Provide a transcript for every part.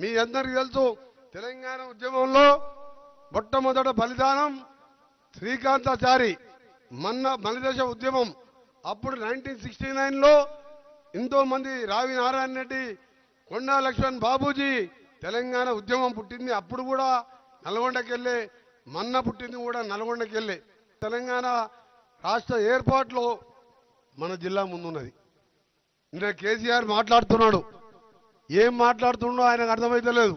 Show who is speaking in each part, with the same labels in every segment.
Speaker 1: మీ అందరికీ తెలుసు తెలంగాణ ఉద్యమంలో మొట్టమొదట బలిదానం శ్రీకాంతాచారి మలిదశ ఉద్యమం. అప్పుడు 1969లో ఎంతో మంది రావి నారాయణ రెడ్డి, కొండా లక్ష్మణ్ బాబూజీ తెలంగాణ ఉద్యమం పుట్టింది. అప్పుడు కూడా నల్గొండకెళ్ళే మన్న పుట్టింది కూడా నల్గొండకెళ్ళే. తెలంగాణ రాష్ట్ర ఏర్పాటులో మన జిల్లా ముందున్నది. ఇంకా కేసీఆర్ మాట్లాడుతున్నాడు, ఏం మాట్లాడుతుండో ఆయనకు అర్థమైతలేదు.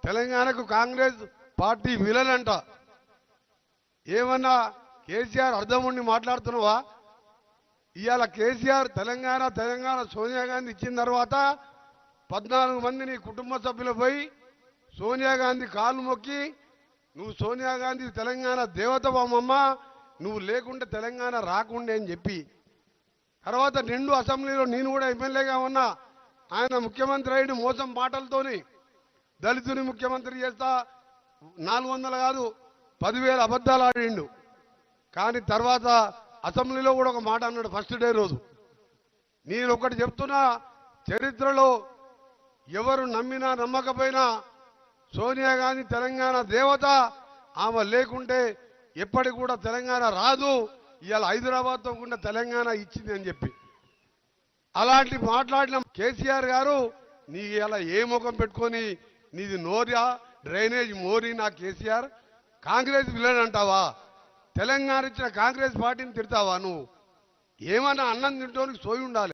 Speaker 1: తెలంగాణకు కాంగ్రెస్ పార్టీ విలన్ అంట. ఏమన్నా కేసీఆర్ అర్థం ఉండి మాట్లాడుతున్నావా? ఇవాళ కేసీఆర్ తెలంగాణ సోనియా గాంధీ ఇచ్చిన తర్వాత 14 మంది నీ కుటుంబ సభ్యులు పోయి సోనియా గాంధీ కాళ్ళు మొక్కి, నువ్వు సోనియా గాంధీ తెలంగాణ దేవతవమ్మ, నువ్వు లేకుంటే తెలంగాణ రాకుండే అని చెప్పి, తర్వాత నిండు అసెంబ్లీలో నేను కూడా ఎమ్మెల్యేగా ఉన్నా, ఆయన ముఖ్యమంత్రి అయ్యి మోసం మాటలతోని దళితుని ముఖ్యమంత్రి చేస్తా 400 కాదు 10,000 అబద్ధాలు ఆడిండు. కానీ తర్వాత అసెంబ్లీలో కూడా ఒక మాట అన్నాడు ఫస్ట్ డే రోజు. నేను ఒకటి చెప్తున్నా, చరిత్రలో ఎవరు నమ్మినా నమ్మకపోయినా సోనియా గాంధీ తెలంగాణ దేవత, ఆమె లేకుంటే ఎప్పటికి కూడా తెలంగాణ రాదు. ఇవాళ హైదరాబాద్తో కూడా తెలంగాణ ఇచ్చింది అని చెప్పి అలాంటి మాట్లాడిన కేసీఆర్ గారు, నీ ఇలా ఏ ముఖం పెట్టుకొని నీది నోరియా డ్రైనేజ్ మోరీ నా కేసీఆర్, కాంగ్రెస్ విలన్ అంటావా? తెలంగాణ ఇచ్చిన కాంగ్రెస్ పార్టీని తిడతావా? నువ్వు ఏమన్నా అన్నం తింటోనికి సోయి ఉండాలి.